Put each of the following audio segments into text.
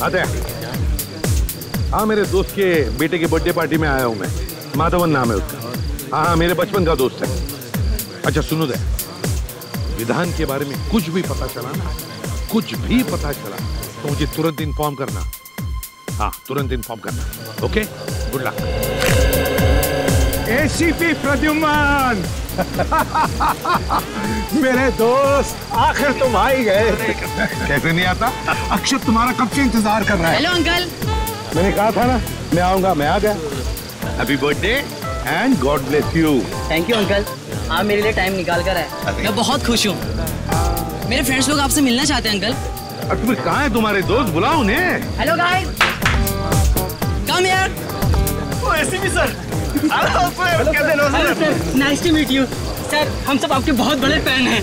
आते हाँ, मेरे दोस्त के बेटे की बर्थडे पार्टी में आया हूं मैं। माधवन नाम है उसका। हाँ, मेरे बचपन का दोस्त है। अच्छा सुनो दे, विधान के बारे में कुछ भी पता चला ना, कुछ भी पता चला तो मुझे तुरंत इन्फॉर्म करना। हाँ, तुरंत इन्फॉर्म करना। Okay, good luck. ACP Pradyuman मेरे दोस्त, आखिर तुम आ ही गए। कैसे नहीं आता? अक्षत तुम्हारा कब से इंतजार कर रहा है। Hello uncle. मैंने कहा था ना मैं आऊंगा, मैं आ गया। Happy birthday and God bless you. Thank you uncle, आप मेरे लिए टाइम निकाल कर आए। मैं बहुत खुश हूँ। मेरे फ्रेंड्स लोग आपसे मिलना चाहते हैं अंकल। और तुम्हें कहाँ है तुम्हारे दोस्त? बुलाओ उन्हें। Hello guys, come here. ओ ACP sir, nice to meet you sir. हम सब आपके बहुत बड़े फैन हैं।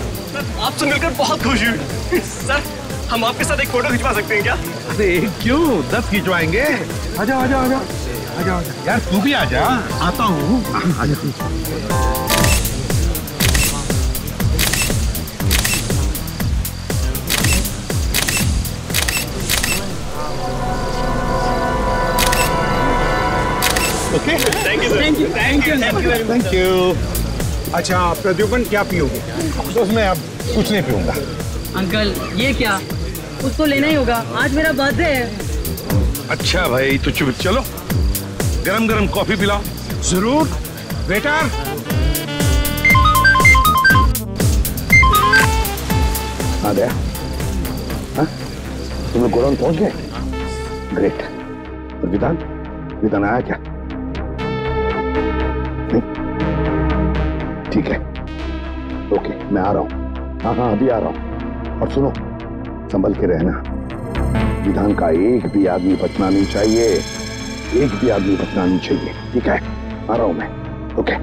आपसे मिलकर बहुत खुश हुई। सर, हम आपके साथ एक फोटो खिंचवा सकते हैं क्या? अरे क्यों, 10 खिंचवाएंगे। आजा आजा आजा आजा आजा। यार तू भी आजा। आता हूँ। Okay, thank you thank you thank you thank you. अच्छा प्रद्युम्न, क्या पियोगे? दोस्त मैं अब कुछ नहीं पीऊंगा। अंकल ये क्या, कुछ तो लेना ही होगा, आज मेरा बर्थडे है। अच्छा भाई तो चुप चलो, गरम गरम कॉफी पिलाओ। जरूर। वेटर। आ गया। हाँ, तुम लोग गोडाउन पहुंच गए? ग्रेट। और विधान, विधान आया क्या? नहीं? ठीक है, ओके, मैं आ रहा हूँ। हाँ हाँ, अभी आ रहा हूँ। और सुनो, संभल के रहना। विधान का एक भी आदमी बचना नहीं चाहिए, एक भी आदमी बचना नहीं चाहिए। ठीक है, आ रहा हूँ मैं। ओके।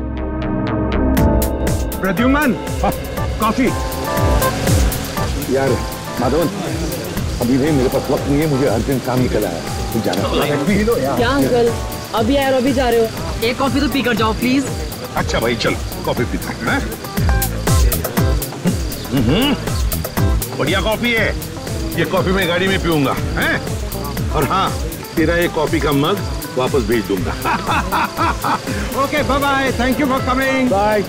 प्रद्युम्न, कॉफी। यार माधवन, अभी भी मेरे पास वक्त नहीं है, मुझे अर्जेंट काम निकला है, तो जाना पी लो यार। क्या अंकल, अभी आए और अभी जा रहे हो? एक कॉफी तो पी कर जाओ प्लीज। अच्छा भाई चल, कॉफी पीते हैं। बढ़िया कॉफी है ये, कॉफी मैं गाड़ी में पीऊंगा हैं? और हाँ, तेरा ये कॉफी का मग वापस भेज दूंगा। Okay, bye bye, thank you for coming. Bye.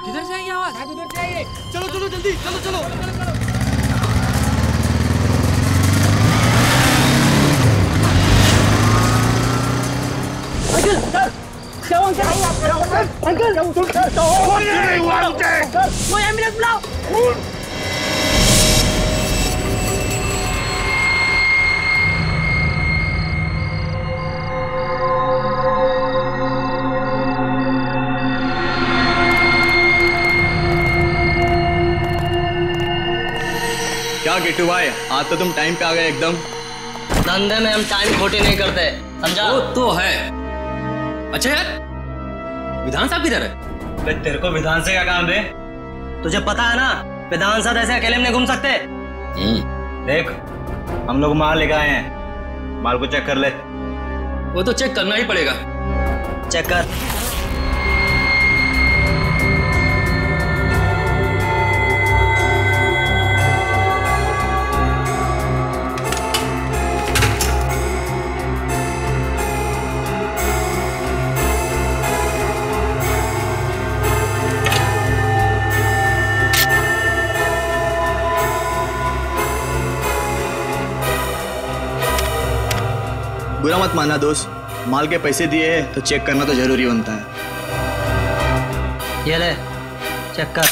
किधर से आई ये आवाज? शायद उधर से आई है। चलो चलो जल्दी, चलो चलो। अंकल सर, क्या अंकल? अंकल वो एम्बुलेंस बुलाओ। क्या किट्टू भाई, आज तो तुम टाइम पे आ गए एकदम। धंधे में हम टाइम खोटी नहीं करते, समझा? वो तो है। अच्छा यार, विधान साहब किधर है? तेरे को विधान से क्या काम है? तुझे पता है ना, विधान साहब ऐसे अकेले में नहीं घूम सकते। देख, हम लोग माल लेकर आए हैं, माल को चेक कर ले। वो तो चेक करना ही पड़ेगा। चेक कर। बुरा मत माना दोस्त, माल के पैसे दिए हैं तो चेक करना तो जरूरी बनता है। ये ले, चेक कर।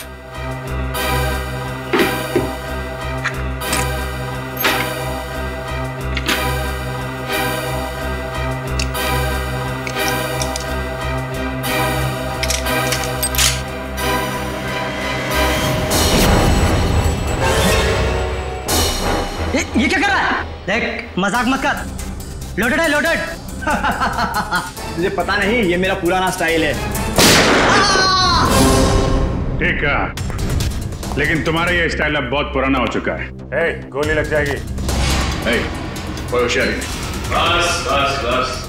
ये क्या कर रहा है? देख, मजाक मत कर। लोडेड है, लोडेड। मुझे पता नहीं, ये मेरा पुराना स्टाइल है। ठीक है, लेकिन तुम्हारा ये स्टाइल अब बहुत पुराना हो चुका है। गोली लग जाएगी। कोई होशियारी नहीं। बस बस बस।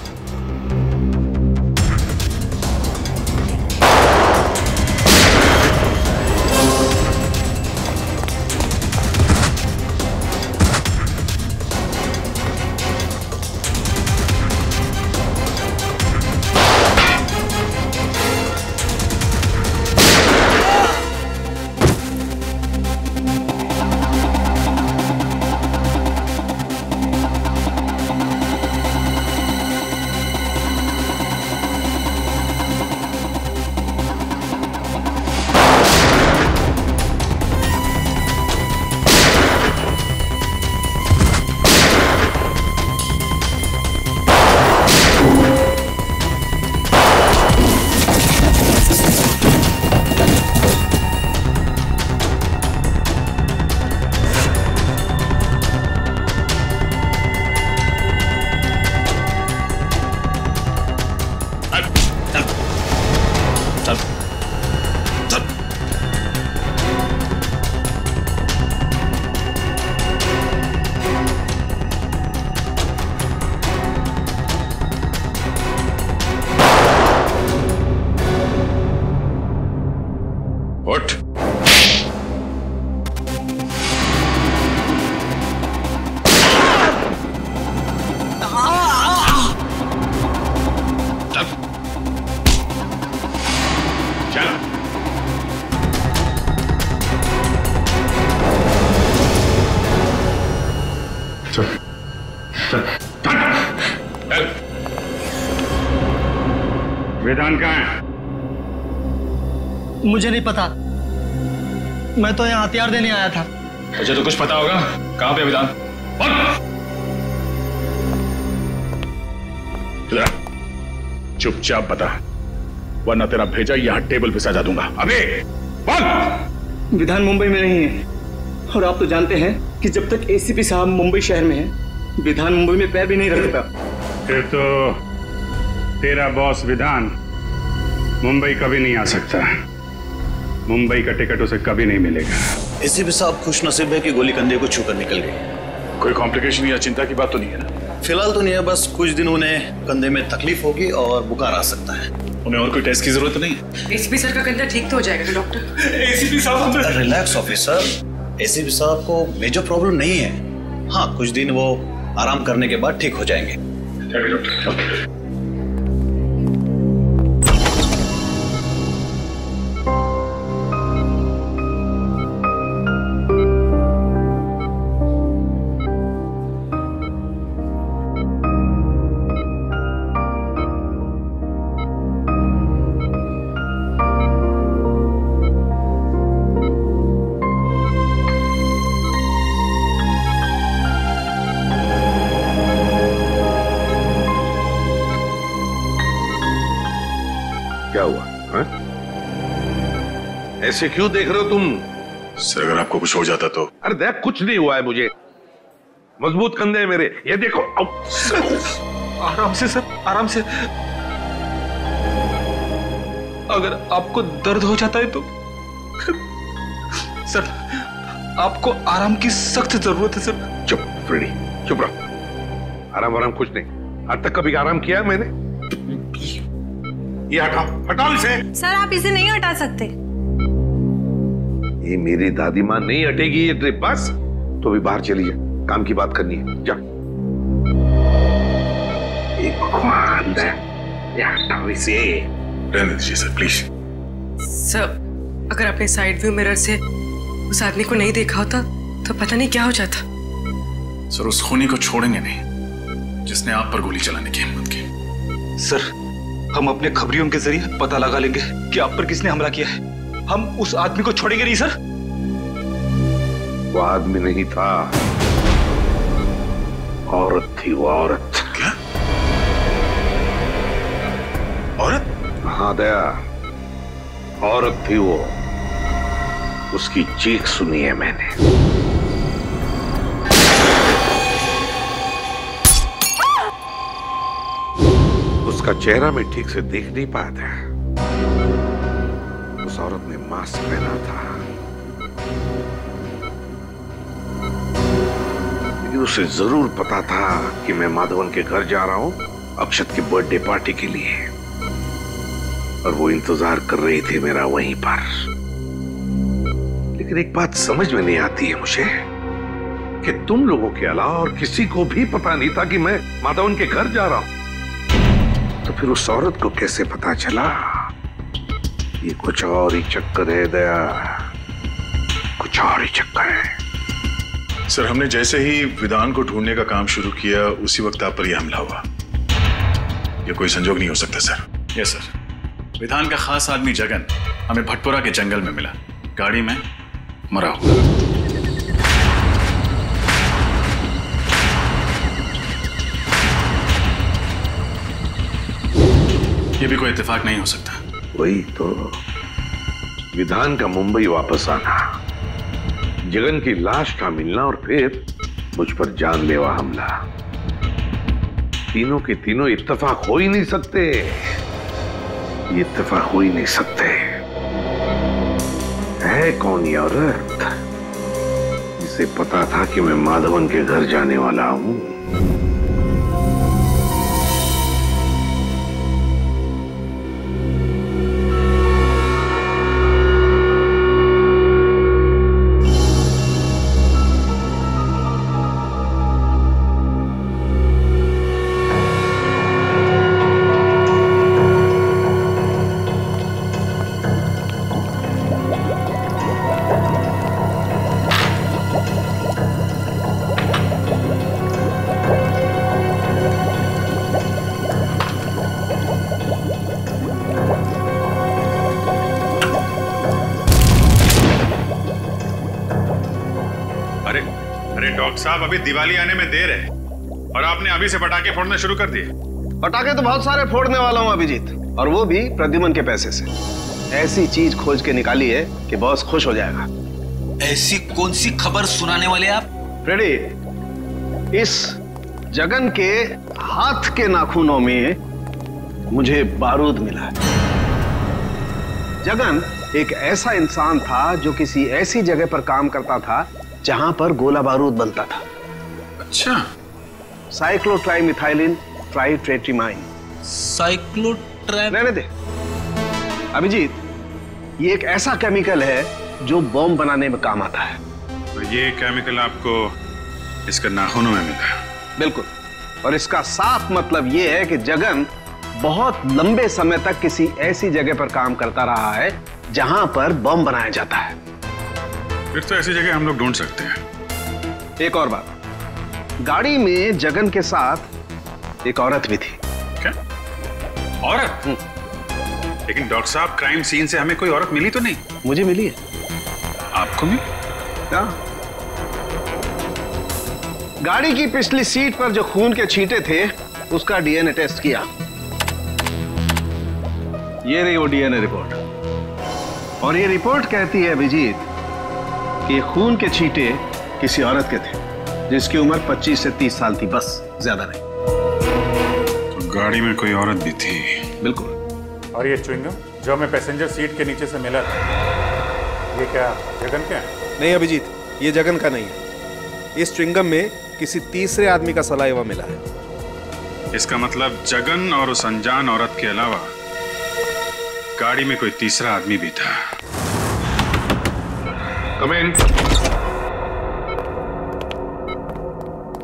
विधान कहाँ है? मुझे नहीं पता, मैं तो यहाँ हथियार देने आया था। तुझे तो कुछ पता होगा। कहाँ पे विधान? चुपचाप बता, वरना तेरा भेजा यहाँ टेबल पे सजा दूंगा। अबे बोल। विधान मुंबई में नहीं है, और आप तो जानते हैं कि जब तक एसीपी साहब मुंबई शहर में है, विधान मुंबई में पैर भी नहीं रखता। फिर तो तेरा बॉस विधान मुंबई कभी नहीं आ सकता। मुंबई का टिकट उसे कभी नहीं मिलेगा। एसीपी साहब खुश नसीब है कि गोली कंधे को छूकर निकल गई। कोई कॉम्प्लिकेशन या चिंता की बात तो नहीं है ना? फिलहाल तो नहीं है, बस कुछ दिन उन्हें कंधे में तकलीफ होगी और बुखार आ सकता है। उन्हें और कोई टेस्ट की जरूरत नहीं है। एसीपी सर का कंधा ठीक तो हो जाएगा डॉक्टर। एसीपी साहब रिलैक्स ऑफिसर, एसीपी साहब को मेजर प्रॉब्लम नहीं है। हाँ, कुछ दिन वो आराम करने के बाद ठीक हो जाएंगे। क्या हुआ हा? ऐसे क्यों देख रहे हो तुम? सर, अगर आपको कुछ हो जाता तो? अरे देख, कुछ नहीं हुआ है मुझे। मजबूत कंधे हैं मेरे, ये देखो। आराम से सर, आराम से। अगर आपको दर्द हो जाता है तो सर, आपको आराम की सख्त जरूरत है सर। चुप फ्रेडी, चुप रहो। आराम कुछ नहीं। आज तक कभी आराम किया मैंने? ये हटाओ इसे। सर, आप इसे नहीं हटा सकते। ये मेरी दादी माँ नहीं हटेगी ये ड्रिप। बस तो भी बाहर चली जा, काम की बात करनी है। जा। भगवान, हटाओ इसे। रहने दीजिए सर, प्लीज। सर, अगर आपने साइड व्यू मिरर से उस आदमी को नहीं देखा होता तो पता नहीं क्या हो जाता। सर, उस खूनी को छोड़ेंगे नहीं जिसने आप पर गोली चलाने की हिम्मत की। सर, हम अपने खबरियों के जरिए पता लगा लेंगे कि आप पर किसने हमला किया है। हम उस आदमी को छोड़ेंगे नहीं सर। वो आदमी नहीं था, औरत थी। वो औरत। क्या? औरत? हाँ दया, औरत थी वो। उसकी चीख सुनी है मैंने। उसका चेहरा मैं ठीक से देख नहीं पाया था। उस औरत ने मास्क पहना था, लेकिन उसे जरूर पता था कि मैं माधवन के घर जा रहा हूं अक्षत की बर्थडे पार्टी के लिए, और वो इंतजार कर रही थी मेरा वहीं पर। लेकिन एक बात समझ में नहीं आती है मुझे कि तुम लोगों के अलावा और किसी को भी पता नहीं था कि मैं माधवन के घर जा रहा हूं। तो फिर उस औरत को कैसे पता चला? ये कुछ और ही चक्कर है दया, कुछ और ही चक्कर है। सर, हमने जैसे ही विधान को ढूंढने का काम शुरू किया उसी वक्त आप पर यह हमला हुआ। यह कोई संजोग नहीं हो सकता सर। यस सर, विधान का खास आदमी जगन हमें भटपुरा के जंगल में मिला, गाड़ी में मरा हुआ। ये भी कोई इत्तेफाक नहीं हो सकता। वही तो, विधान का मुंबई वापस आना, जगन की लाश का मिलना और फिर मुझ पर जानलेवा हमला, तीनों के तीनों इत्तेफाक हो ही नहीं सकते। ये इत्तेफाक हो ही नहीं सकते। है कौन ये औरत जिसे पता था कि मैं माधवन के घर जाने वाला हूं? साहब, अभी दिवाली आने में देर है और आपने अभी से पटाखे फोड़ने शुरू कर दिए। पटाखे तो बहुत सारे फोड़ने वाला हूं अभिजीत, और वो भी प्रद्युमन के पैसे से। ऐसी चीज खोज के निकाली है कि बॉस खुश हो जाएगा। ऐसी कौन सी खबर सुनाने वाले आप? फ्रेडी, इस जगन के हाथ के नाखूनों में मुझे बारूद मिला है। जगन एक ऐसा इंसान था जो किसी ऐसी जगह पर काम करता था जहां पर गोला बारूद बनता था। अच्छा। साइक्लोट्राइमिथाइलिन ट्राइट्रेटिमाइन। रहने दे अभिजीत, ये एक ऐसा केमिकल है जो बॉम्ब बनाने में काम आता है। और ये केमिकल आपको इसके नाखूनों में मिला? बिल्कुल, और इसका साफ मतलब ये है कि जगन बहुत लंबे समय तक किसी ऐसी जगह पर काम करता रहा है जहां पर बम बनाया जाता है। फिर तो ऐसी जगह हम लोग ढूंढ सकते हैं। एक और बात, गाड़ी में जगन के साथ एक औरत भी थी। क्या औरत? लेकिन डॉक्टर साहब, क्राइम सीन से हमें कोई औरत मिली तो नहीं? मुझे मिली है। आपको मिली? क्या? गाड़ी की पिछली सीट पर जो खून के छींटे थे उसका डीएनए टेस्ट किया। ये रही वो डीएनए रिपोर्ट, और ये रिपोर्ट कहती है अभिजीत कि ये खून के छींटे किसी औरत के थे जिसकी उम्र 25 से 30 साल थी, बस, ज्यादा नहीं। तो गाड़ी में कोई औरत भी थी? बिल्कुल। और ये च्युइंगम जो हमें पैसेंजर सीट के नीचे से मिला था, ये क्या जगन का है? नहीं अभिजीत, ये जगन का नहीं है। इस च्युइंगम में किसी तीसरे आदमी का सलाइवा मिला है। इसका मतलब जगन और उस अनजान औरत के अलावा गाड़ी में कोई तीसरा आदमी भी था। Come in.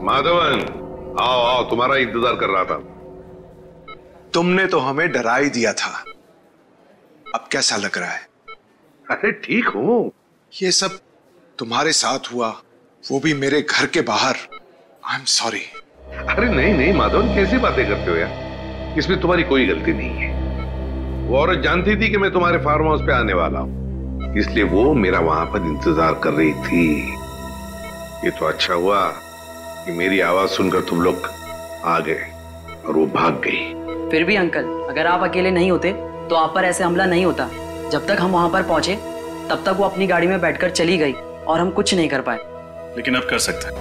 माधवन, आओ आओ, तुम्हारा इंतजार कर रहा था। तुमने तो हमें डरा ही दिया था। अब कैसा लग रहा है? अरे ठीक हूं। ये सब तुम्हारे साथ हुआ, वो भी मेरे घर के बाहर। I am sorry. अरे नहीं नहीं माधवन, कैसी बातें करते हो यार, इसमें तुम्हारी कोई गलती नहीं है। वो औरत जानती थी कि मैं तुम्हारे फार्म हाउस पे आने वाला हूं, इसलिए वो मेरा वहां पर इंतजार कर रही थी। ये तो अच्छा हुआ कि मेरी आवाज सुनकर तुम लोग आ गए और वो भाग गई। फिर भी अंकल, अगर आप अकेले नहीं होते तो आप पर ऐसे हमला नहीं होता। जब तक हम वहां पर पहुंचे तब तक वो अपनी गाड़ी में बैठकर चली गई और हम कुछ नहीं कर पाए। लेकिन अब कर सकते हैं,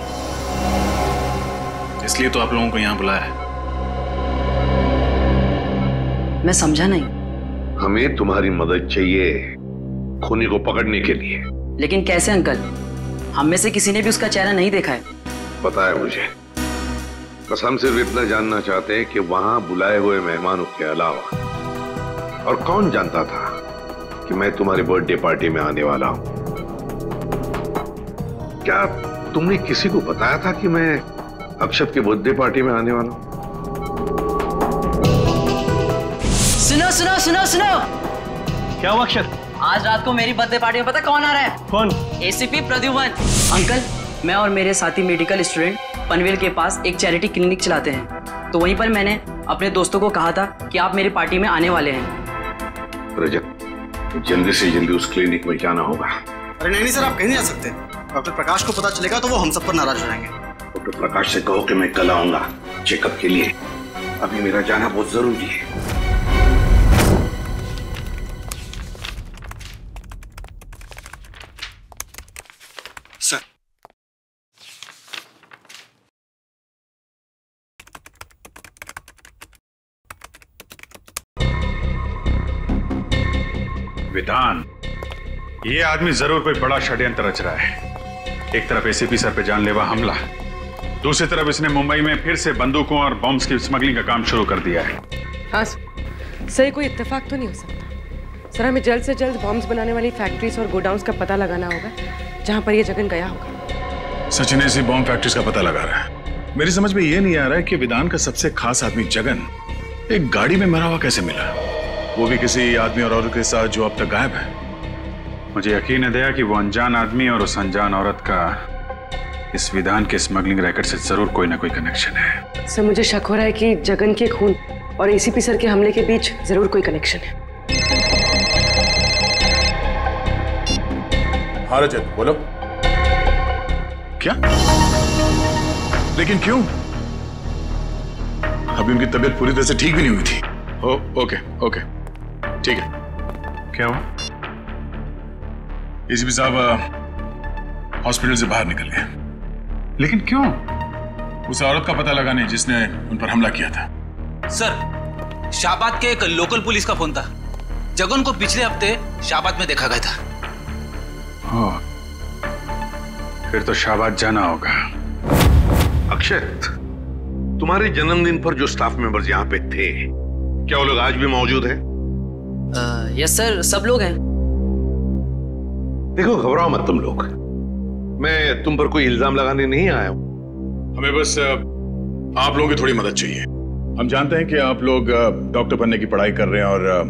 इसलिए तो आप लोगों को यहां बुलाया है। मैं समझा नहीं। हमें तुम्हारी मदद चाहिए खूनी को पकड़ने के लिए। लेकिन कैसे अंकल? हम में से किसी ने भी उसका चेहरा नहीं देखा है। पता है मुझे, बस हम सिर्फ इतना जानना चाहते हैं कि वहां बुलाए हुए मेहमानों के अलावा और कौन जानता था कि मैं तुम्हारी बर्थडे पार्टी में आने वाला हूं। क्या तुमने किसी को बताया था कि मैं अक्षत के बर्थडे पार्टी में आने वाला हूं? सुनो सुनो सुनो सुनो। क्या हुआ अक्षत? आज रात को मेरी बर्थडे पार्टी में पता कौन आ रहा है? कौन? एसीपी प्रद्युमन। अंकल, मैं और मेरे साथी मेडिकल स्टूडेंट पनवेल के पास एक चैरिटी क्लिनिक चलाते हैं, तो वहीं पर मैंने अपने दोस्तों को कहा था कि आप मेरी पार्टी में आने वाले हैं। रजत, जल्दी से जल्दी उस क्लिनिक में जाना होगा। अरे नहीं सर, आप कहीं नहीं जा सकते। डॉक्टर प्रकाश को पता चलेगा तो वो हम सब पर नाराज हो जाएंगे। डॉक्टर प्रकाश से कहो कि मैं कल आऊंगा चेकअप के लिए। अभी मेरा जाना बहुत जरूरी है। सर, विधान, ये आदमी जरूर कोई बड़ा षड्यंत्र रच रहा है। एक तरफ एसीपी सर पे जानलेवा हमला, दूसरी तरफ इसने मुंबई में फिर से बंदूकों और बॉम्ब्स की स्मगलिंग का काम शुरू कर दिया है। हाँ सर, कोई इत्तेफाक तो नहीं हो सकता सर। हमें जल्द से जल्द बॉम्ब्स बनाने वाली फैक्ट्रीज और गोडाउन्स का पता लगाना होगा जहां पर ये जगन गया होगा। सचिन ऐसी बॉम्ब फैक्ट्रीज का पता लगा रहा है। मेरी समझ में ये नहीं आ रहा है कि विधान का सबसे खास आदमी जगन एक गाड़ी में मरा हुआ कैसे मिला, वो भी किसी आदमी और औरत के साथ जो अब तक गायब है। मुझे यकीन है दया कि वो अनजान आदमी और उस अनजान औरत का इस विधान के स्मगलिंग रैकेट से जरूर कोई ना कोई कनेक्शन है। सर, मुझे शक हो रहा है कि जगन के खून और एसीपी सर के हमले के बीच जरूर कोई कनेक्शन है। हाँ रजत, बोलो। क्या? लेकिन क्यों? अभी उनकी तबीयत पूरी तरह से ठीक भी नहीं हुई थी। ओके ओके, ठीक है। क्या हुआ? एसीपी साहब हॉस्पिटल से बाहर निकल गए। लेकिन क्यों? उस औरत का पता लगाने जिसने उन पर हमला किया था। सर, शाहबाद के एक लोकल पुलिस का फोन था। जगन को पिछले हफ्ते शाहबाद में देखा गया था। फिर तो शाहबाद जाना होगा। अक्षत, तुम्हारे जन्मदिन पर जो स्टाफ मेंबर्स यहाँ पे थे, क्या वो लोग आज भी मौजूद हैं? यस सर, सब लोग हैं। देखो, घबराओ मत तुम लोग। मैं तुम पर कोई इल्जाम लगाने नहीं आया हूं। हमें बस आप लोगों की थोड़ी मदद चाहिए। हम जानते हैं कि आप लोग डॉक्टर बनने की पढ़ाई कर रहे हैं और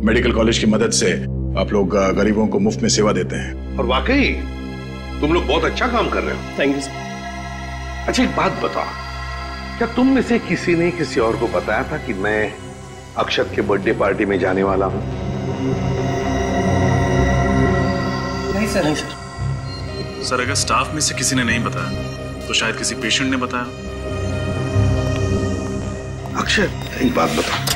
मेडिकल कॉलेज की मदद से आप लोग गरीबों को मुफ्त में सेवा देते हैं। और वाकई तुम लोग बहुत अच्छा काम कर रहे हो। Thank you sir. अच्छा, एक बात बताओ, क्या तुम में से किसी ने किसी और को बताया था कि मैं अक्षत के बर्थडे पार्टी में जाने वाला हूं? नहीं सर। सर, अगर स्टाफ में से किसी ने नहीं बताया तो शायद किसी पेशेंट ने बताया। अक्षत, एक बात बताओ,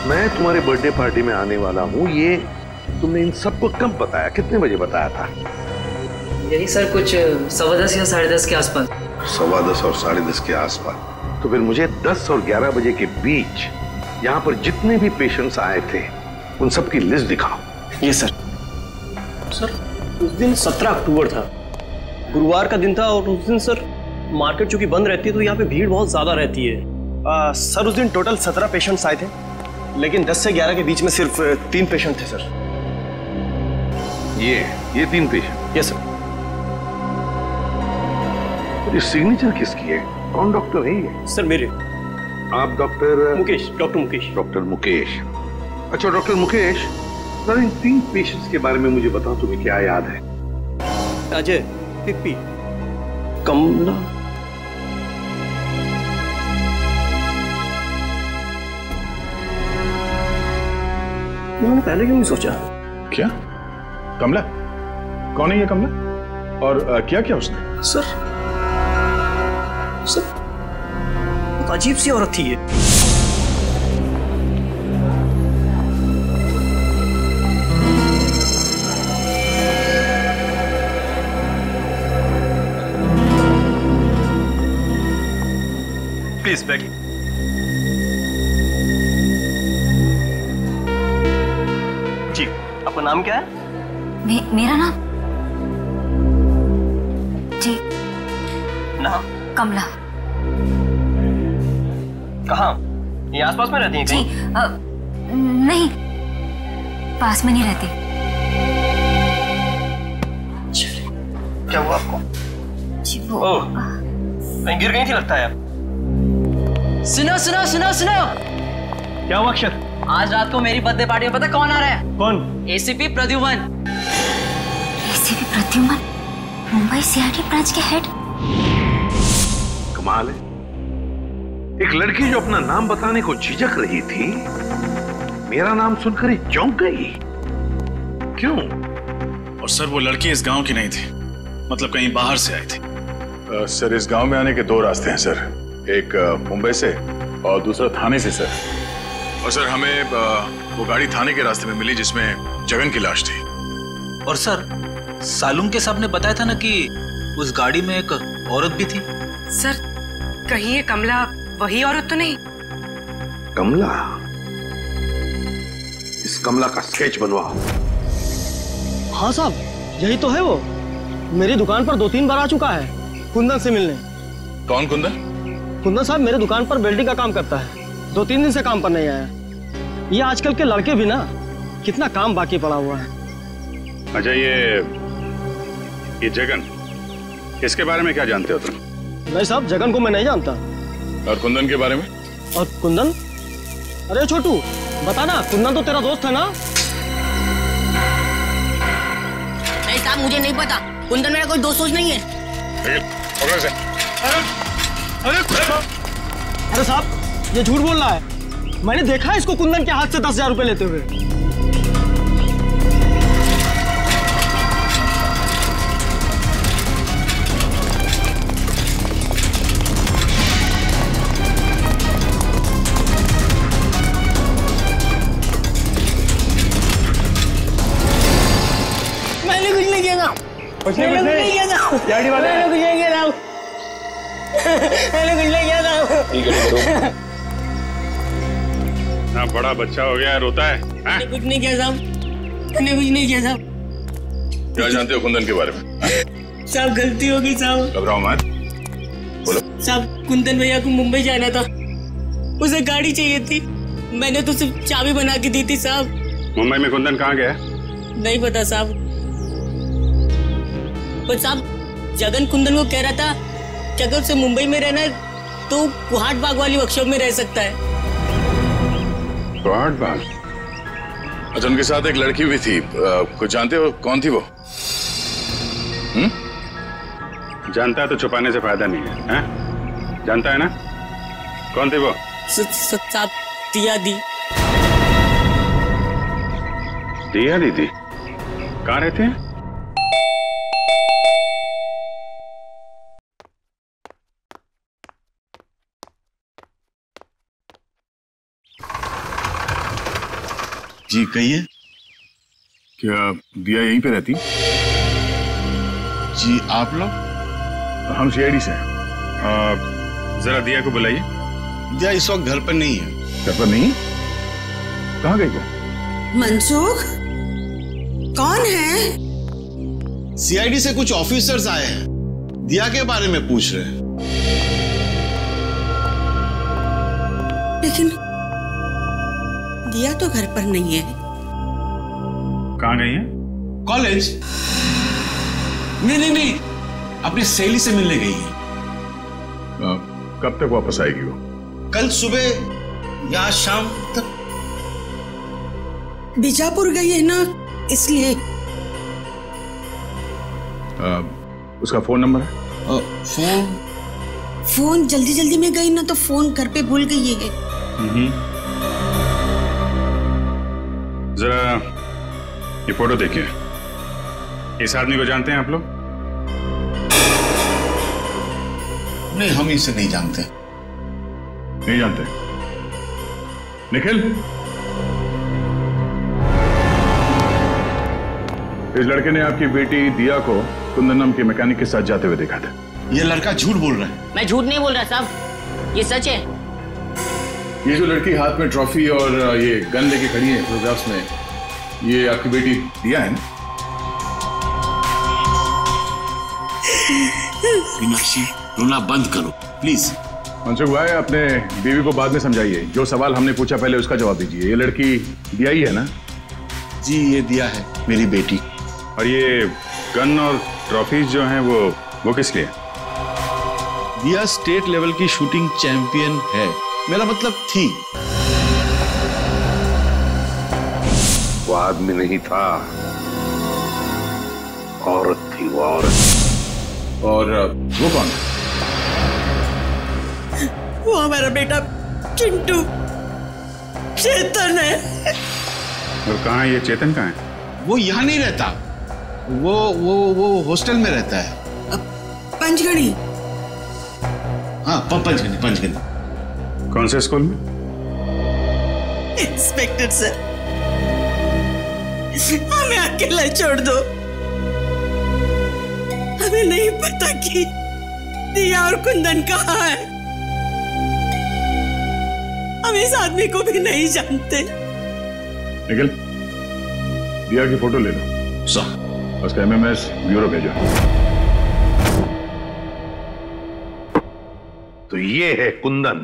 मैं तुम्हारे बर्थडे पार्टी में आने वाला हूं, ये तुमने इन सबको कब बताया? कितने बजे बताया था? यही सर, कुछ 10:15 या 10:30 के आसपास। 10:15 और 10:30 के आसपास। तो फिर मुझे 10 और 11 बजे के बीच यहाँ पर जितने भी पेशेंट्स आए थे उन सब की लिस्ट दिखाओ। ये सर। सर, उस दिन 17 अक्टूबर था, गुरुवार का दिन था, और उस दिन सर मार्केट चूंकि बंद रहती है तो यहाँ पे भीड़ बहुत ज्यादा रहती है। सर, उस दिन टोटल 17 पेशेंट्स आए थे, लेकिन 10 से 11 के बीच में सिर्फ 3 पेशेंट थे सर। ये 3 पेशेंट? Yes sir. ये सिग्नेचर किसकी है? कौन डॉक्टर है ये? सर, मेरे। आप doctor Mukesh, doctor Mukesh. Doctor Mukesh. अच्छा डॉक्टर मुकेश, सर इन 3 पेशेंट्स के बारे में मुझे बताओ, तुम्हें क्या याद है? अजय, पिप्पी, कमला। मैंने पहले क्यों नहीं सोचा? क्या? कमला? कौन है ये कमला? और क्या किया उसने? सर, बहुत अजीब सी औरत थी ये। प्लीज बैठिए। आपका नाम क्या है? मेरा नाम जी नाम कमला। कहाँ? ये आसपास में रहती हैं कहीं? नहीं, पास में नहीं रहती। क्या हुआ आपको? जी वो कहीं गिर गई थी लगता है। सुनो सुनो सुनो सुनो। क्या हुआ अक्षर? आज रात को मेरी बर्थडे पार्टी में पता कौन आ रहा है? कौन? ACP Pradyuman. ACP Pradyuman Mumbai CID branch के हेड। कमाल है, एक लड़की जो अपना नाम बताने को झिझक रही थी, मेरा नाम सुनकर ही चौंक गई। क्यों? और सर वो लड़की इस गांव की नहीं थी, मतलब कहीं बाहर से आई थी। सर इस गांव में आने के दो रास्ते हैं सर, एक मुंबई से और दूसरा थाने से सर। और सर हमें वो गाड़ी थाने के रास्ते में मिली जिसमें जगन की लाश थी। और सर सालुंके साहब ने बताया था ना कि उस गाड़ी में एक औरत भी थी। सर कहीं ये कमला वही औरत तो नहीं? कमला? इस कमला का स्केच बनवाओ। हाँ साहब, यही तो है वो। मेरी दुकान पर 2-3 बार आ चुका है कुंदन से मिलने। कौन कुंदन? कुंदन साहब मेरे दुकान पर वेल्डिंग का काम करता है, 2-3 दिन से काम पर नहीं आया। ये आजकल के लड़के भी ना, कितना काम बाकी पड़ा हुआ है। अच्छा ये जगन, इसके बारे में क्या जानते हो तुम? नहीं साहब, जगन को मैं नहीं जानता। और कुंदन के बारे में? और कुंदन? अरे छोटू बता ना, कुंदन तो तेरा दोस्त है ना? नहीं साहब, मुझे नहीं पता, कुंदन मेरा कोई दोस्त नहीं है। अरे साहब ये झूठ बोल रहा है, मैंने देखा है इसको कुंदन के हाथ से 10,000 रुपए लेते हुए। मैंने कुछ नहीं किया था। कुछ नहीं किया था। याडी वाले मैंने कुछ नहीं किया था। मैंने कुछ नहीं किया था। ना बड़ा बच्चा हो गया रोता है। मैंने कुछ नहीं किया साहब, मैंने कुछ नहीं किया साहब। क्या जानते हो कुंदन के बारे में? साहब गलती हो गई साहब। घबराओ मत, बोलो। साहब कुंदन भैया को मुंबई जाना था, उसे गाड़ी चाहिए थी, मैंने तो सिर्फ चाबी बना के दी थी साहब। मुंबई में कुंदन कहाँ गया? नहीं पता साहब, पर साहब जगन कुंदन को कह रहा था कि अगर उसे मुंबई में रहना है तो कुहाट बाग वाली वर्कशॉप में रह सकता है। कुहाट बाग? अच्छा उनके साथ एक लड़की भी थी, कुछ जानते हो कौन थी वो? जानता है तो छुपाने से फायदा नहीं है, हैं? जानता है ना कौन थी वो? साहब दिया दी। दिया दीदी कहाँ रहते हैं? जी कहिए। क्या दिया यहीं पे रहती? जी आप लोग? हम सीआईडी से हैं। जरा दिया को बुलाइए। दिया इस वक्त घर पर नहीं है। घर पर नहीं? कहाँ गई वो? मनसुख कौन है? सीआईडी से कुछ ऑफिसर्स आए हैं, दिया के बारे में पूछ रहे हैं। लेकिन दिया तो घर पर नहीं है। कहाँ गई है? कॉलेज? नहीं, अपनी सहेली से मिलने गई है। कब तक वापस आएगी वो? कल सुबह या शाम तक। बीजापुर गई है ना, इसलिए। उसका फोन नंबर है? फोन जल्दी में गई ना तो फोन घर पे भूल गई है। जरा ये फोटो देखिए। इस आदमी को जानते हैं आप लोग? नहीं, हम इसे नहीं जानते। नहीं जानते? निखिल, इस लड़के ने आपकी बेटी दिया को कुंदन नाम के मैकेनिक के साथ जाते हुए देखा था। ये लड़का झूठ बोल रहा है। मैं झूठ नहीं बोल रहा साहब, ये सच है। ये जो लड़की हाथ में ट्रॉफी और ये गन लेके खड़ी है फोटोग्राफ्स में, ये आपकी बेटी दिया है ना? मीनाक्षी, रोना बंद करो प्लीज। मनसुख भाई, अपने बीवी को बाद में समझाइए। जो सवाल हमने पूछा पहले उसका जवाब दीजिए। ये लड़की दिया ही है ना? जी, ये दिया है, मेरी बेटी। और ये गन और ट्रॉफीज जो हैं वो किस लिए? दिया स्टेट लेवल की शूटिंग चैंपियन है, मेरा मतलब थी। वो आदमी नहीं था, औरत थी वो औरत। और वो कौन? वो हमारा बेटा चिंटू, चेतन है। और कहाँ है ये चेतन? कहाँ है? वो यहाँ नहीं रहता, वो हॉस्टल में रहता है। पंचगढ़ी। हाँ, पंचगढ़ी। कौन से स्कूल में? इंस्पेक्टर सर, हमें अकेला छोड़ दो। हमें नहीं पता कि दिया और कुंदन कहाँ है। हम इस आदमी को भी नहीं जानते। निखिल, दिया की फोटो ले लो। सर। उसका एमएमएस ब्यूरो भेजो। तो ये है कुंदन।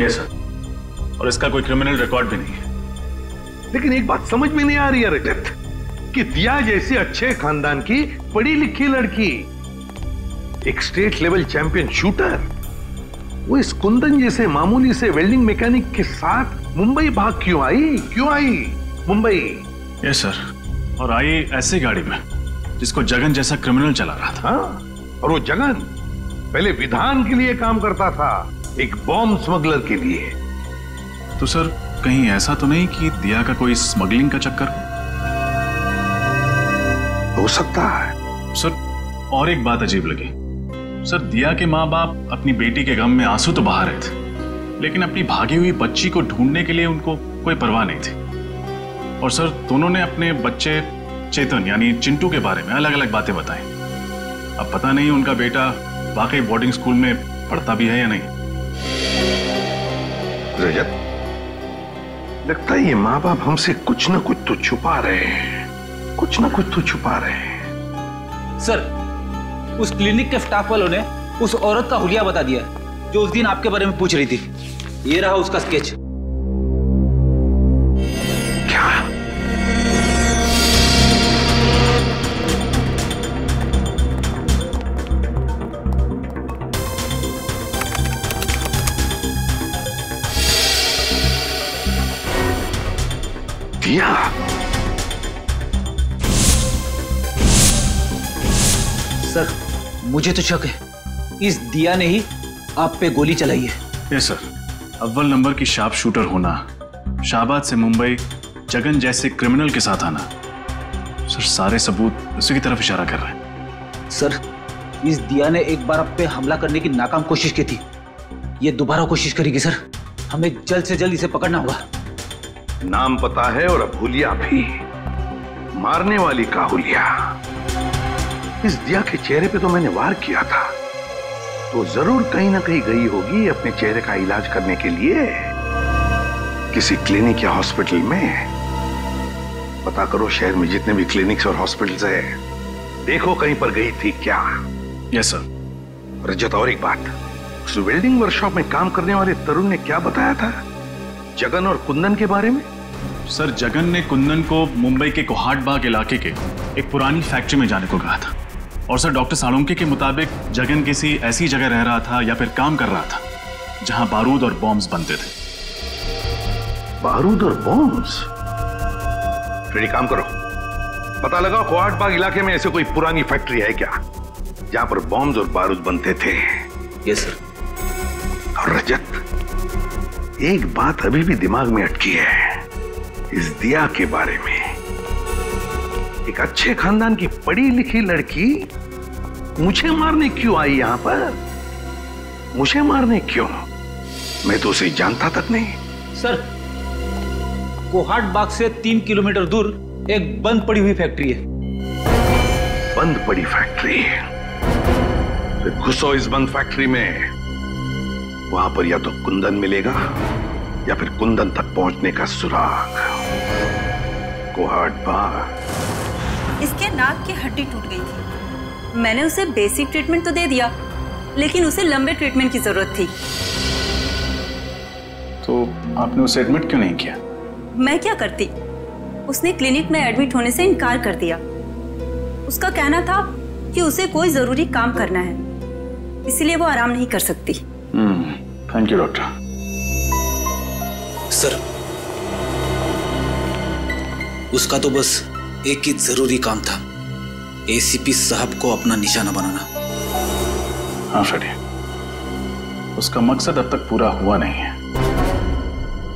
Yes sir. और इसका कोई क्रिमिनल रिकॉर्ड भी नहीं है। लेकिन एक बात समझ में नहीं आ रही है रजत, कि दिया जैसी अच्छे खानदान की पढ़ी लिखी लड़की, एक स्टेट लेवल चैंपियन शूटर, वो इस कुंदन जैसे मामूली से वेल्डिंग मैकेनिक के साथ मुंबई भाग क्यों आई मुंबई? Yes sir. और आई ऐसी गाड़ी में जिसको जगन जैसा क्रिमिनल चला रहा था। हाँ, और वो जगन पहले विधान के लिए काम करता था, एक बॉम्ब स्मगलर के लिए। तो सर, कहीं ऐसा तो नहीं कि दिया का कोई स्मगलिंग का चक्कर हो सकता है सर। और एक बात अजीब लगी सर, दिया के माँ बाप अपनी बेटी के गम में आंसू तो बहा रहे थे, लेकिन अपनी भागी हुई बच्ची को ढूंढने के लिए उनको कोई परवाह नहीं थी। और सर, दोनों ने अपने बच्चे चेतन यानी चिंटू के बारे में अलग अलग बातें बताई। अब पता नहीं उनका बेटा वाकई बोर्डिंग स्कूल में पढ़ता भी है या नहीं। रजत, लगता है ये माँ बाप हमसे कुछ न कुछ तो छुपा रहे हैं, सर, उस क्लिनिक के स्टाफ वालों ने उस औरत का हुलिया बता दिया जो उस दिन आपके बारे में पूछ रही थी। ये रहा उसका स्केच। क्या? दिया? सर, मुझे तो शक है इस दिया ने ही आप पे गोली चलाई है। Yes sir. अव्वल नंबर की शार्प शूटर होना, शाहबाद से मुंबई जगन जैसे क्रिमिनल के साथ आना, सर सारे सबूत उसी की तरफ इशारा कर रहे हैं। सर, इस दिया ने एक बार आप पे हमला करने की नाकाम कोशिश की थी, ये दोबारा कोशिश करेगी। सर, हमें जल्द से जल्द इसे पकड़ना होगा। नाम पता है और अब हुलिया भी, मारने वाली का हुलिया। इस दिया के चेहरे पे तो मैंने वार किया था, तो जरूर कहीं ना कहीं गई होगी अपने चेहरे का इलाज करने के लिए किसी क्लिनिक या हॉस्पिटल में। पता करो शहर में जितने भी क्लिनिक्स और हॉस्पिटल्स हैं, देखो कहीं पर गई थी क्या। Yes sir. रजत, और एक बात, उस वेल्डिंग वर्कशॉप में काम करने वाले तरुण ने क्या बताया था जगन और कुंदन के बारे में? सर, जगन ने कुंदन को मुंबई के कोहाट बाग इलाके के एक पुरानी फैक्ट्री में जाने को कहा था। और सर, डॉक्टर साळुंके के मुताबिक जगन किसी ऐसी जगह रह रहा था या फिर काम कर रहा था जहां बारूद और बॉम्ब्स बनते थे। बारूद और बॉम्ब्स? फिर एक काम करो, पता लगाओ कोहाट बाग इलाके में ऐसे कोई पुरानी फैक्ट्री है क्या जहां पर बॉम्ब्स और बारूद बनते थे। Yes sir. और रजत, एक बात अभी भी दिमाग में अटकी है इस दिया के बारे में। एक अच्छे खानदान की पढ़ी लिखी लड़की मुझे मारने क्यों आई यहां पर? मुझे मारने क्यों? मैं तो उसे जानता तक नहीं। सर, कोहाट बाग से 3 किलोमीटर दूर एक बंद पड़ी हुई फैक्ट्री है। बंद पड़ी फैक्ट्री? फिर घुसो इस बंद फैक्ट्री में, वहां पर या तो कुंदन मिलेगा या फिर कुंदन तक पहुंचने का सुराग। कुहाड़ बा। इसके नाक की हड्डी टूट गई थी। मैंने उसे बेसिक ट्रीटमेंट तो दे दिया, लेकिन उसे लंबे ट्रीटमेंट की जरूरत थी। तो आपने उसे एडमिट क्यों नहीं किया? मैं क्या करती, उसने क्लिनिक में एडमिट होने से इनकार कर दिया। उसका कहना था कि उसे कोई जरूरी काम करना है, इसलिए वो आराम नहीं कर सकती। Thank you doctor. सर, उसका तो बस एक ही जरूरी काम था, एसीपी साहब को अपना निशाना बनाना। हाँ फ्रेडी, उसका मकसद अब तक पूरा हुआ नहीं है।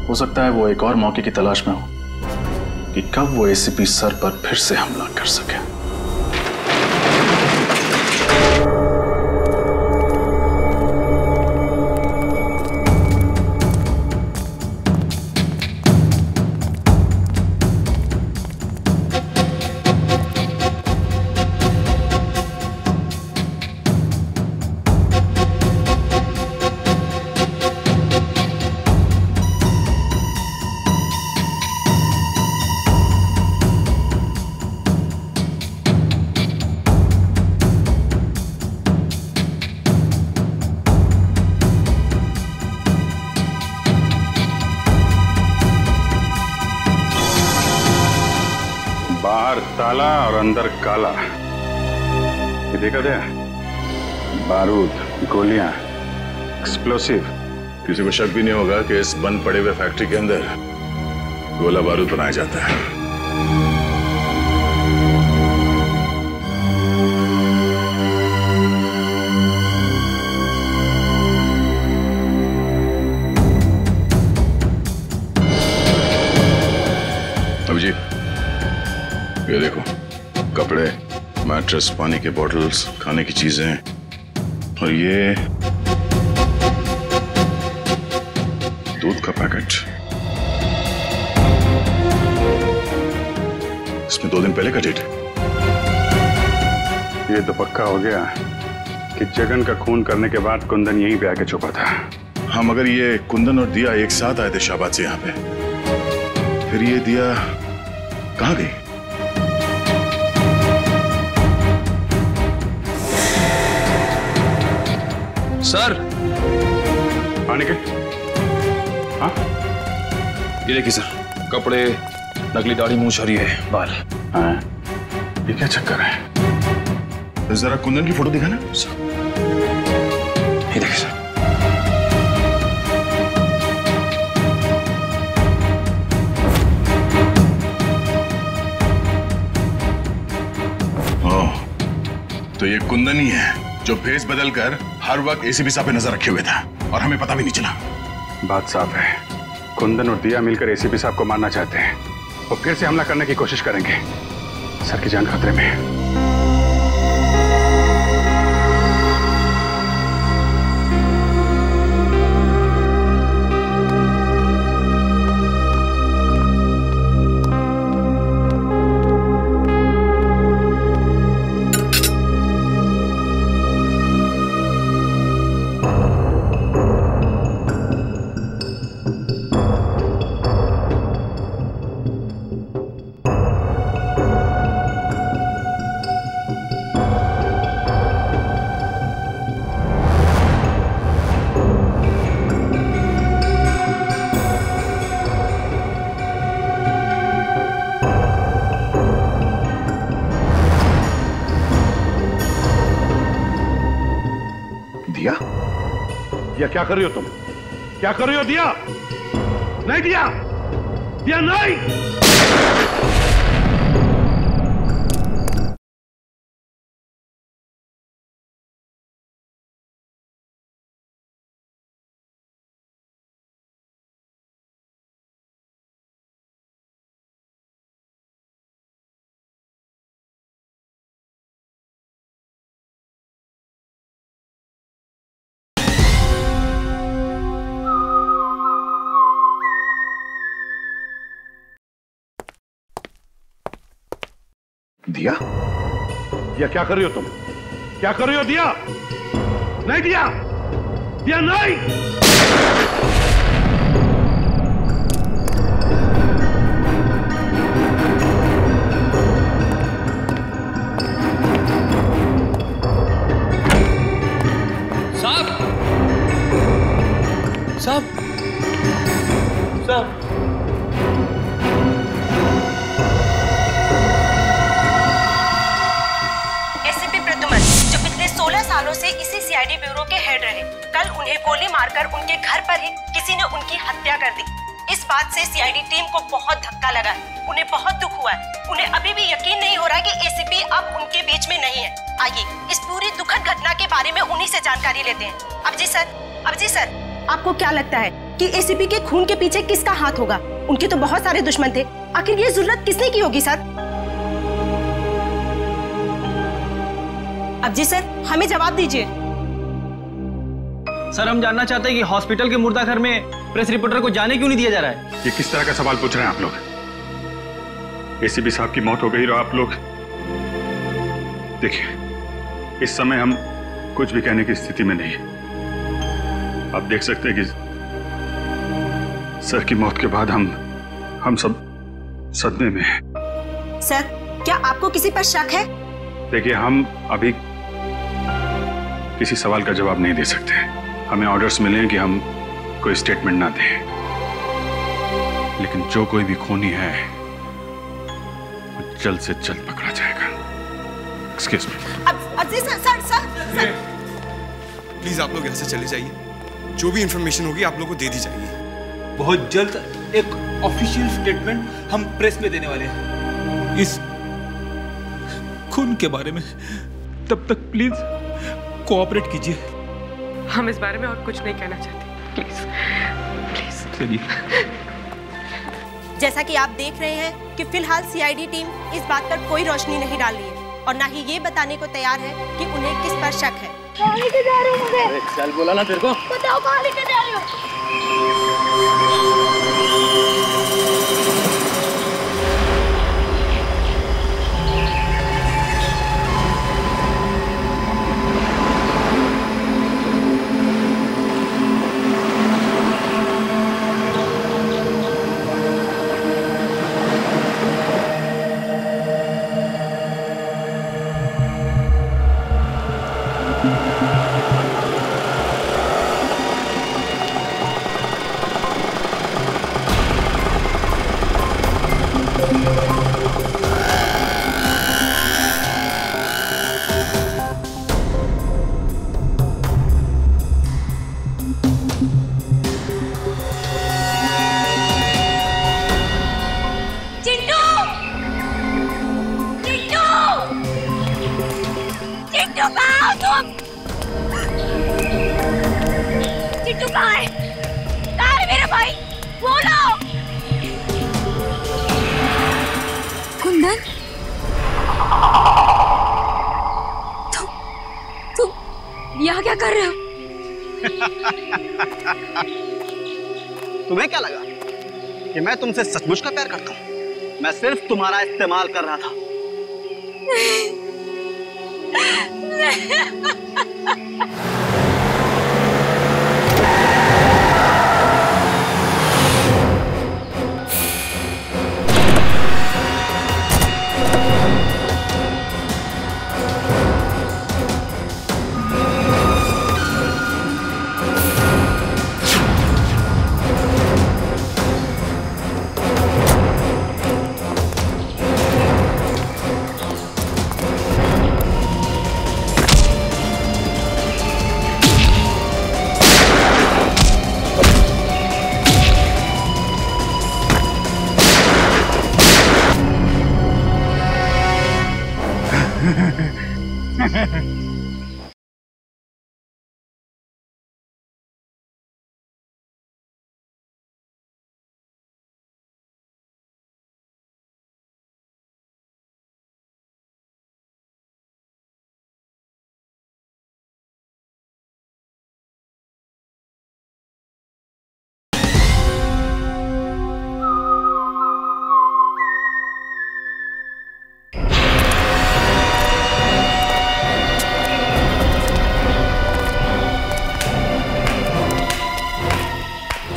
हो सकता है वो एक और मौके की तलाश में हो कि कब वो एसीपी सर पर फिर से हमला कर सके। बाहर ताला और अंदर काला। ये देखा था? बारूद, गोलियां, एक्सप्लोसिव। किसी को शक भी नहीं होगा कि इस बंद पड़े हुए फैक्ट्री के अंदर गोला बारूद बनाया जाता है। अभिजीत, ये देखो, कपड़े, मैट्रेस, पानी के बॉटल्स, खाने की चीजें, और ये दूध का पैकेट। इसमें 2 दिन पहले का डेट है। ये तो पक्का हो गया कि जगन का खून करने के बाद कुंदन यहीं पे आके छुपा था। हाँ, मगर ये कुंदन और दिया एक साथ आए थे शाहबाद से यहाँ पे। फिर ये दिया कहाँ गई? सर, पानी के? हाँ? ये देखिए सर, कपड़े, नकली दाढ़ी, मूंछ और ये बाल। हाँ, ये क्या चक्कर है? जरा कुंदन की फोटो दिखाना। ये देखिए सर। तो ये कुंदन ही है जो भेस बदलकर हर वक्त एसीपी साहब पे नजर रखे हुए था और हमें पता भी नहीं चला। बात साफ है, कुंदन और दिया मिलकर एसीपी साहब को मारना चाहते हैं और फिर से हमला करने की कोशिश करेंगे। सर की जान खतरे में है। दिया क्या कर रही हो तुम? क्या कर रही हो दिया? नहीं दिया, दिया नहीं। दिया? दिया क्या कर रही हो तुम? क्या कर रही हो दिया? नहीं दिया, दिया नहीं। साहब साहब एसीपी प्रद्युमन जो पिछले 16 सालों से इसी सीआईडी ब्यूरो के हेड रहे, कल उन्हें गोली मारकर उनके घर पर ही किसी ने उनकी हत्या कर दी। इस बात से सीआईडी टीम को बहुत धक्का लगा है, उन्हें बहुत दुख हुआ है। उन्हें अभी भी यकीन नहीं हो रहा है कि एसीपी अब उनके बीच में नहीं है। आइए इस पूरी दुखद घटना के बारे में उन्हीं से जानकारी लेते हैं। अब जी सर, आपको क्या लगता है कि एसीपी के खून के पीछे किसका हाथ होगा? उनके तो बहुत सारे दुश्मन थे, आखिर ये जरूरत किसने की होगी सर? अब जी सर, हमें जवाब दीजिए। सर हम जानना चाहते हैं कि हॉस्पिटल के मुर्दा घर में प्रेस रिपोर्टर को जाने क्यों नहीं दिया जा रहा है? ये किस तरह का सवाल पूछ रहे हैं आप लोग? एसीपी साहब की मौत हो गई और आप लोग देखिए, इस समय हम कुछ भी कहने की स्थिति में नहीं है। आप देख सकते हैं कि सर की मौत के बाद हम सब सदमे में हैं। सर, क्या आपको किसी पर शक है? देखिए, हम अभी किसी सवाल का जवाब नहीं दे सकते। हमें ऑर्डर्स मिले हैं कि हम कोई स्टेटमेंट ना दें, लेकिन जो कोई भी खूनी है वो जल्द से जल्द पकड़ा जाएगा। Excuse me. अब जी सर। प्लीज आप लोग यहाँ से चले जाइए। जो भी इंफॉर्मेशन होगी आप लोगों को दे दी जाएगी। बहुत जल्द एक ऑफिशियल स्टेटमेंट हम प्रेस में देने वाले हैं इस खून के बारे में। तब तक प्लीज कोऑपरेट कीजिए। हम इस बारे में और कुछ नहीं कहना चाहते, प्लीज। चलिए। जैसा कि आप देख रहे हैं कि फिलहाल सीआईडी टीम इस बात पर कोई रोशनी नहीं डाल रही है और ना ही ये बताने को तैयार है कि उन्हें किस पर शक है। कहाँ लेके जा रहे हो मुझे? चल बोला ना तेरे को। बताओ कहाँ लेके जा रहे हो? चिट्टू कहाँ है? कहाँ है मेरा भाई? बोलो। कुंदन, तुम यहाँ क्या कर रहे हो? तुम्हें क्या लगा कि मैं तुमसे सचमुच का प्यार करता हूँ? मैं सिर्फ तुम्हारा इस्तेमाल कर रहा था।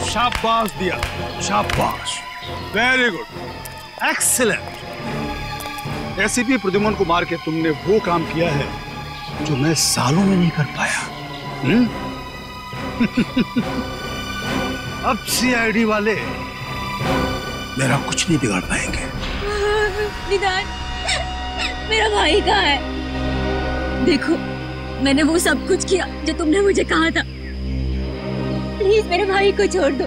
शाबाश दिया, शाबाश, very good, excellent. ACP Pradyuman को मार के तुमने वो काम किया है जो मैं सालों में नहीं कर पाया। अब सीआईडी वाले मेरा कुछ नहीं बिगाड़ पाएंगे। विधान, मेरा भाई कहाँ है? देखो, मैंने वो सब कुछ किया जो तुमने मुझे कहा था। प्लीज मेरे भाई को छोड़ दो,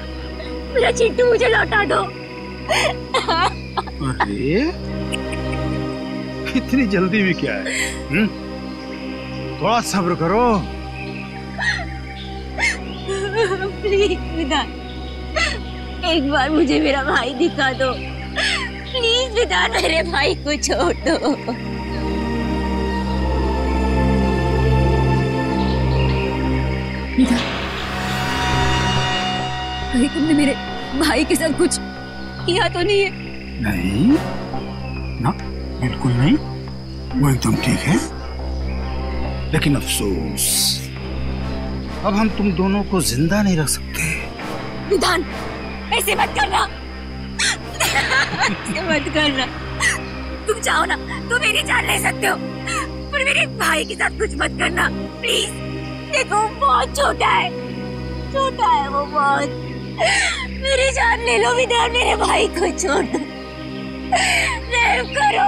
मेरा चिट्टू मुझे लौटा दो। अरे इतनी जल्दी भी क्या है? थोड़ा सब्र करो। प्लीज विधान, एक बार मुझे मेरा भाई दिखा दो। प्लीज विधान, मेरे भाई को छोड़ दो। विधान, कहीं तुमने मेरे भाई के साथ कुछ किया तो नहीं है? नहीं ना, बिल्कुल नहीं, वो एकदम ठीक है। लेकिन अफसोस, अब हम तुम दोनों को जिंदा नहीं रख सकते। विधान, ऐसे मत करना। ऐसे मत करना। तुम चाहो ना तो मेरी जान ले सकते हो, पर मेरे भाई के साथ कुछ मत करना प्लीज। देखो बहुत छोटा है, छोटा है वो बहुत। मेरी जान ले लो विधान, मेरे भाई को छोड़ दो। रहम करो।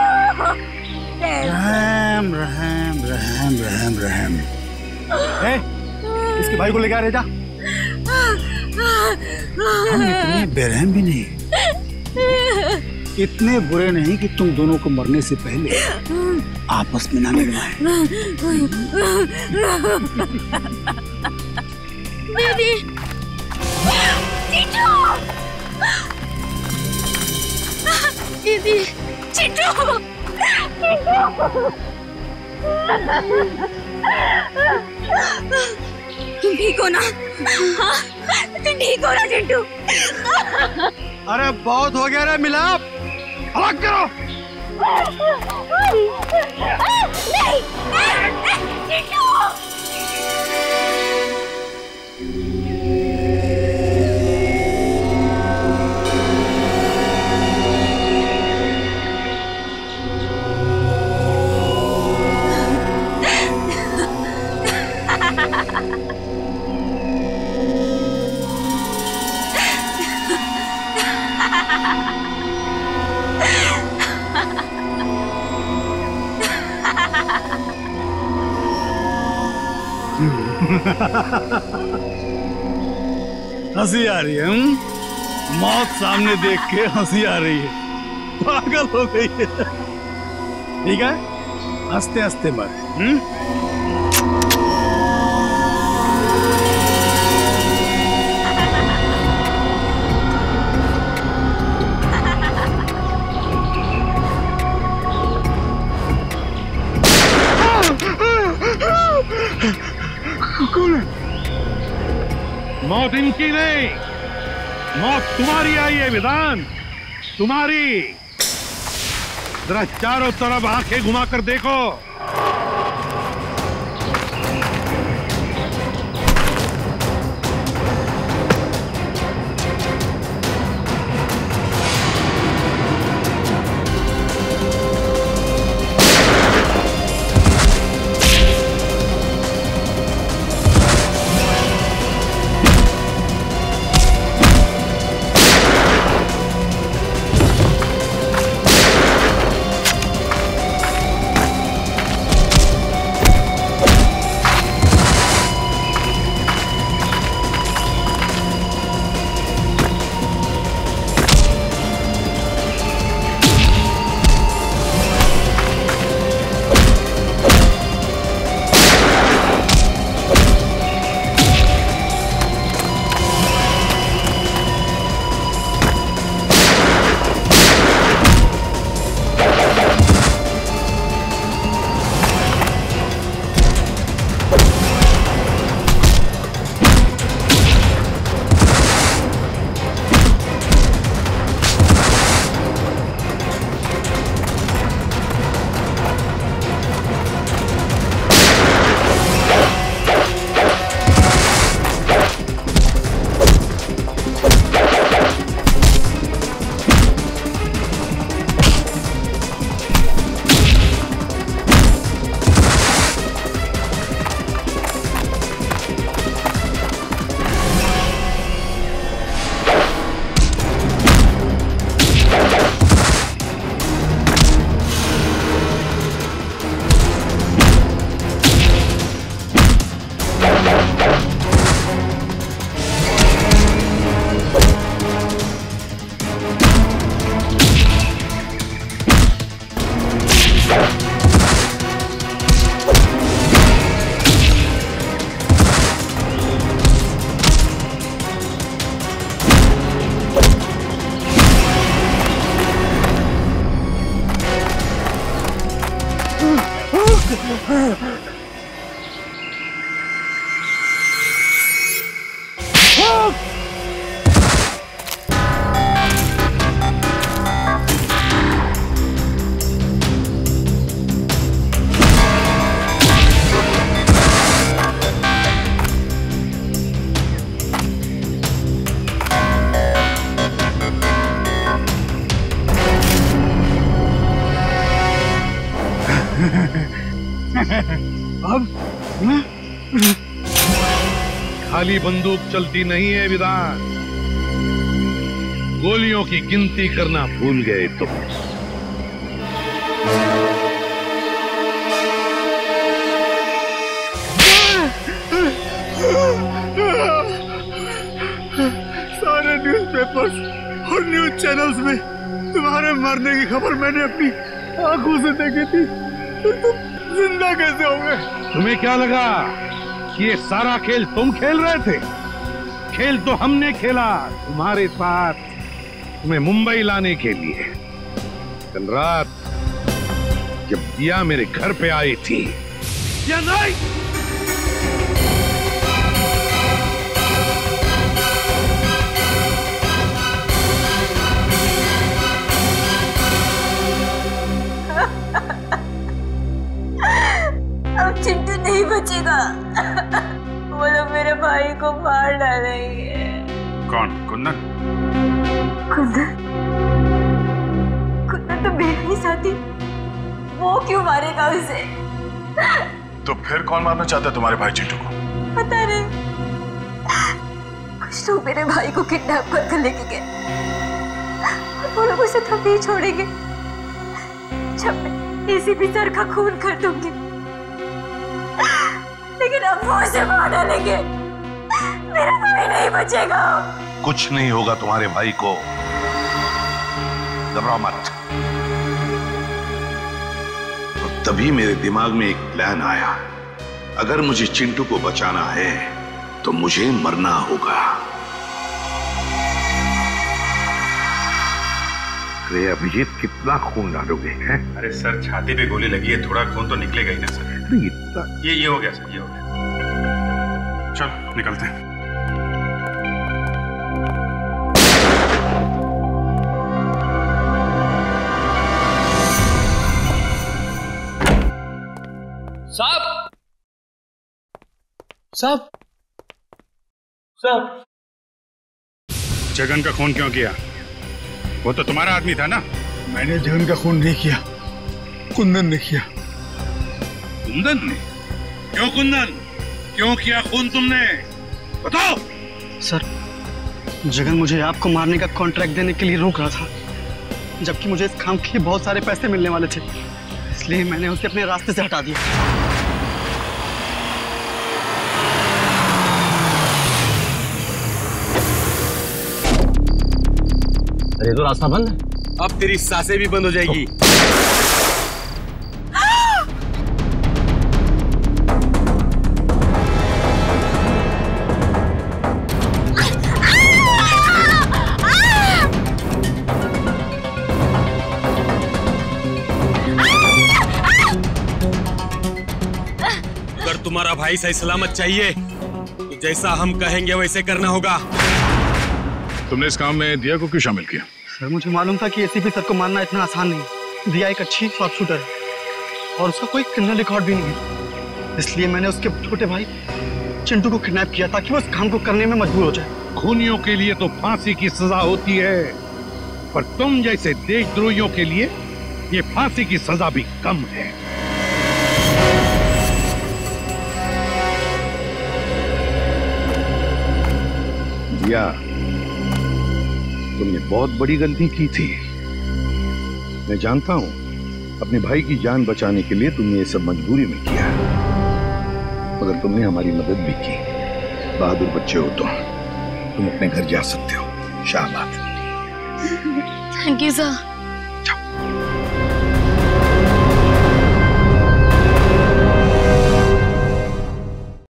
रहम रहम रहम रहम रहम। इसके भाई को लेकर आ रहे जा। हम इतने बेरहम भी नहीं, इतने बुरे नहीं कि तुम दोनों को मरने से पहले आपस में ना लड़वाएं। बेबी, चिट्टू, दीदी, चिट्टू, तुम ठीक हो ना? हाँ, तुम ठीक हो ना चिट्टू? अरे बहुत हो गया रे मिलाप, अलग करो। नहीं, चिट्टू। हंसी आ रही है? मौत सामने देख के हंसी आ रही है, पागल हो गई है। ठीक है, हंसते हंसते मर। कौन है? मौत इनकी नहीं, मौत तुम्हारी आई है विधान, तुम्हारी। जरा चारों तरफ आंखें घुमाकर देखो। अब खाली बंदूक चलती नहीं है विधान, गोलियों की गिनती करना भूल गए तुम। सारे न्यूज़पेपर्स और न्यूज़ चैनल्स में तुम्हारे मरने की खबर मैंने अपनी आंखों से देखी थी, तो तुम जिंदा कैसे हो गए? तुम्हें क्या लगा कि ये सारा खेल तुम खेल रहे थे? खेल तो हमने खेला तुम्हारे साथ, तुम्हें मुंबई लाने के लिए। कल रात जब दिया मेरे घर पे आई थी या नहीं? अब चिंटू नहीं बचेगा। वो लोग मेरे भाई को मार डालेंगे। कौन? कुंदन? कुंदन तो मेरा ही साथी, वो क्यों मारेगा उसे? तो फिर कौन मारना चाहता है तुम्हारे भाई चिंटू को? पता नहीं, कुछ लोग मेरे भाई को किडनैप कर लेके गए। वो लोग उसे तो नहीं छोड़ेंगे जब मैं एसीपी सर का खून कर दूंगी, लेकिन अब वो उसे मार डालेंगे। मेरा भाई नहीं बचेगा। कुछ नहीं होगा तुम्हारे भाई को, घबराओ मत। और तभी मेरे दिमाग में एक प्लान आया, अगर मुझे चिंटू को बचाना है तो मुझे मरना होगा। अरे अभिजीत, कितना खून डालोगे? हैं? अरे सर, छाती पे गोली लगी है, थोड़ा खून तो निकलेगा ही ना सर। ये हो गया सर, ये हो गया। चल निकलते हैं। साहब, साहब, साहब, जगन का खून क्यों किया? वो तो तुम्हारा आदमी था ना? मैंने जगन का खून नहीं किया, कुंदन ने किया। कुंदन ने? क्यों कुंदन? क्यों किया खून तुमने? बताओ। सर, जगन मुझे आपको मारने का कॉन्ट्रैक्ट देने के लिए रोक रहा था, जबकि मुझे इस काम के लिए बहुत सारे पैसे मिलने वाले थे, इसलिए मैंने उसे अपने रास्ते से हटा दिया। अरे तो रास्ता बंद है। अब तेरी सांसें भी बंद हो जाएगी। अगर तुम्हारा भाई सही सलामत चाहिए तो जैसा हम कहेंगे वैसे करना होगा। तुमने इस काम में दिया को क्यों शामिल किया? सर, मुझे मालूम था कि एसीपी सर को मारना इतना आसान नहीं। दिया एक अच्छी शॉर्प शूटर है और उसका कोई क्रिमिनल रिकॉर्ड भी नहीं है, इसलिए मैंने उसके छोटे भाई चिंटू को किडनैप किया ताकि वो इस काम को करने में मजबूर हो जाए। खूनियों के लिए तो फांसी की सजा होती है, पर तुम जैसे देशद्रोहियों के लिए ये फांसी की सजा भी कम है। दिया, तुमने बहुत बड़ी गलती की थी। मैं जानता हूं, अपने भाई की जान बचाने के लिए तुमने ये सब मजबूरी में किया, मगर तुमने हमारी मदद भी की। बहादुर बच्चे हो तुम अपने घर जा सकते हो। शाबाश। Thank you sir.